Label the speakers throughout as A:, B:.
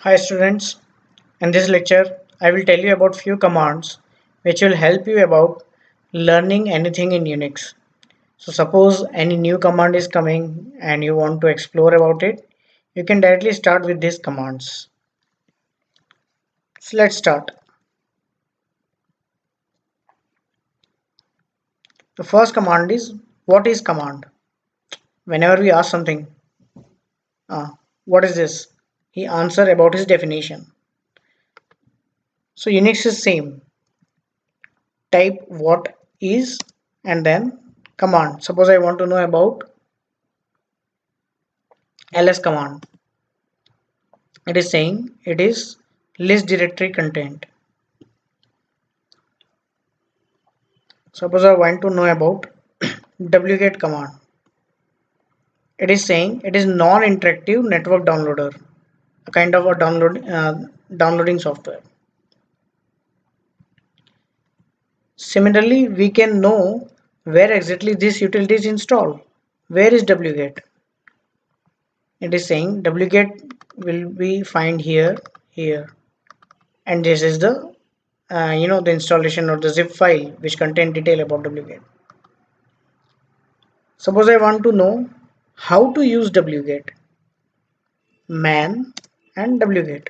A: Hi students, in this lecture I will tell you about few commands which will help you about learning anything in Unix. So suppose any new command is coming and you want to explore about it, you can directly start with these commands. So let's start. The first command is what is command? Whenever we ask something, what is this? He answer about his definition. So Unix is same. Type what is and then command. Suppose I want to know about ls command. It is saying it is list directory content. Suppose I want to know about wget command. It is saying it is non-interactive network downloader, a kind of a downloading software. Similarly, we can know where exactly this utility is installed. Where is wget? It is saying wget will be find here, and this is the the installation or the zip file which contain detail about wget. Suppose I want to know how to use wget, man and wget.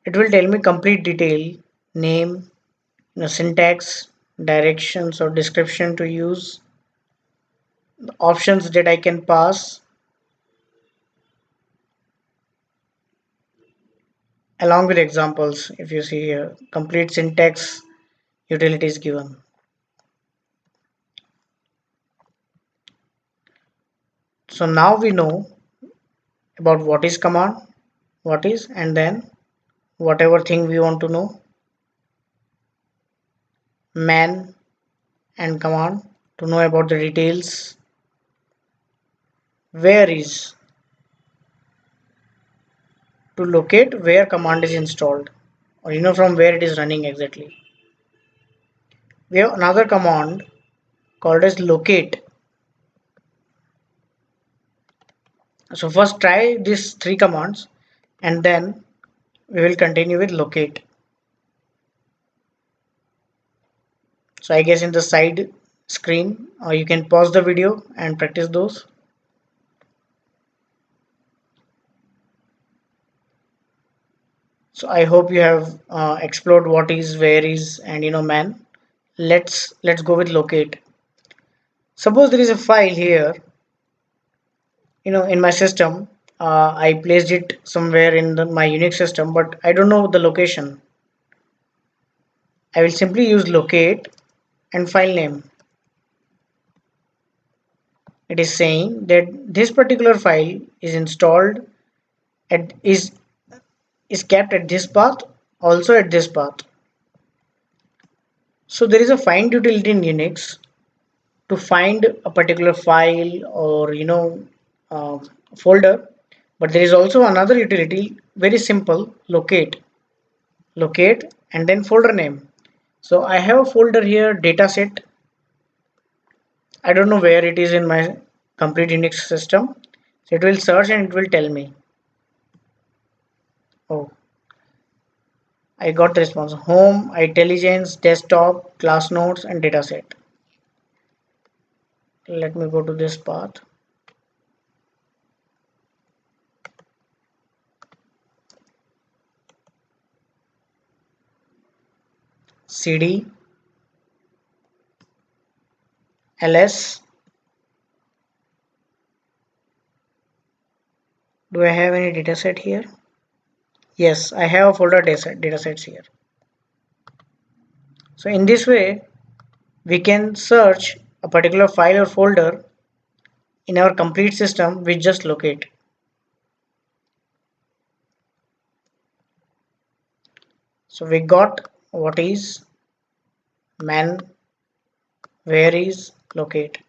A: It will tell me complete detail, name, syntax, directions or description to use, options that I can pass, along with examples. If you see here, complete syntax utility is given. So now we know about what is command, what is, and then whatever thing we want to know, man and command to know about the details, where is to locate where command is installed, or from where it is running exactly. We have another command called as locate. So first try these three commands and then we will continue with locate. So I guess in the side screen you can pause the video and practice those. So I hope you have explored what is, where is, and man. Let's go with locate. Suppose there is a file here, in my system. I placed it somewhere in my Unix system, but I don't know the location. I will simply use locate and file name. It is saying that this particular file is installed at is kept at this path, also at this path. So there is a find utility in Unix to find a particular file or uh, folder, but there is also another utility, very simple, locate and then folder name. So I have a folder here, dataset. I don't know where it is in my complete Unix system. So it will search and it will tell me. Oh, I got the response: home, intelligence, desktop, class notes, and dataset. Let me go to this path. CD, ls. Do I have any dataset here? Yes, I have a folder datasets here. So in this way, we can search a particular file or folder in our complete system with just locate. So we got what is, man, where is, locate.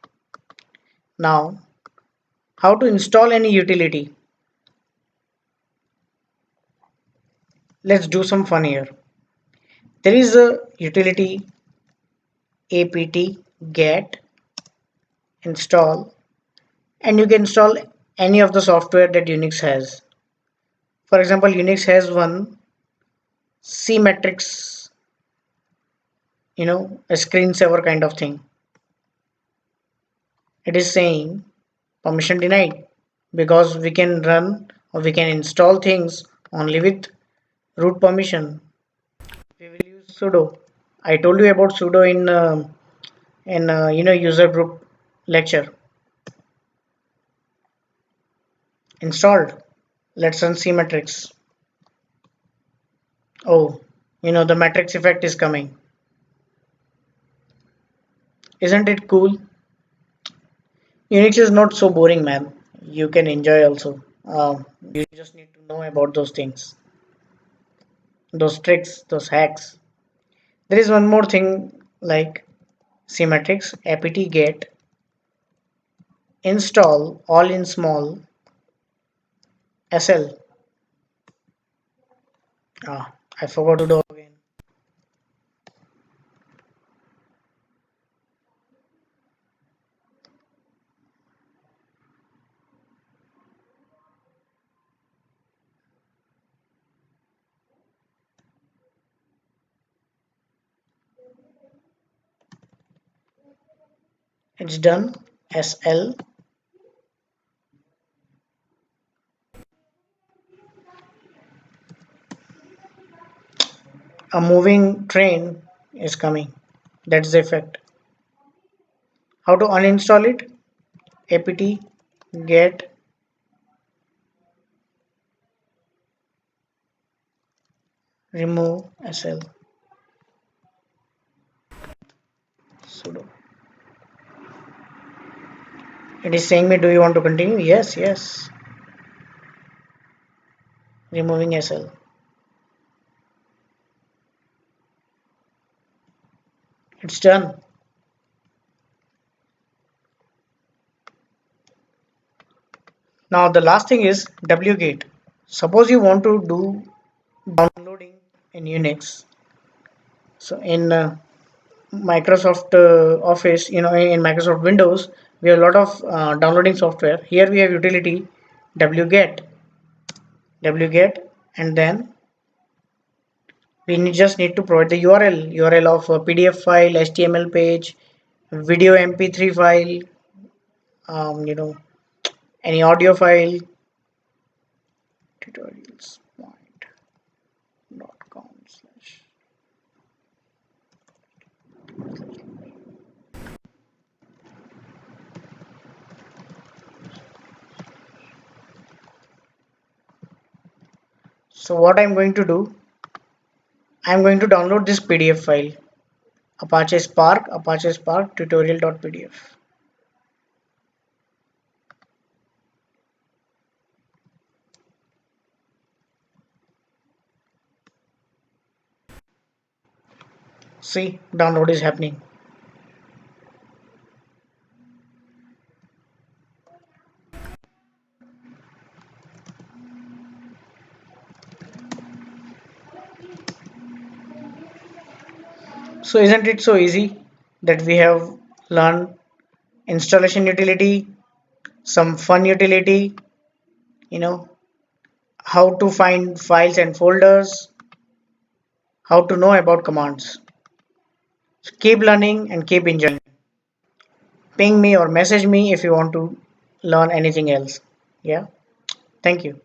A: Now, how to install any utility? Let's do some fun here. There is a utility apt get install, and you can install any of the software that Unix has. For example, Unix has one C matrix, a screensaver kind of thing. It is saying permission denied because we can run or we can install things only with root permission. We will use sudo. I told you about sudo in user group lecture. Installed. Let's run cmatrix. Oh, the matrix effect is coming. Isn't it cool? Unix is not so boring, man. You can enjoy also. You just need to know about those things, those tricks, those hacks. There is one more thing like cmatrix apt get install all in small sl. I forgot to do again. It's done. Sl. A moving train is coming. That's the effect. How to uninstall it? Apt get remove sl sudo. It is saying me, do you want to continue? Yes, yes. Removing sl. It's done. Now the last thing is wget. Suppose you want to do downloading in Unix. So in Microsoft Office, in Microsoft Windows, we have a lot of downloading software. Here we have utility wget, wget, and then we just need to provide the URL of a PDF file, HTML page, video MP3 file, any audio file, tutorials.com/. So what I'm going to do, I'm going to download this PDF file, Apache Spark tutorial.pdf. See, download is happening. So isn't it so easy that we have learned installation utility, some fun utility, you know, how to find files and folders, how to know about commands. So keep learning and keep enjoying. Ping me or message me if you want to learn anything else. Yeah. Thank you.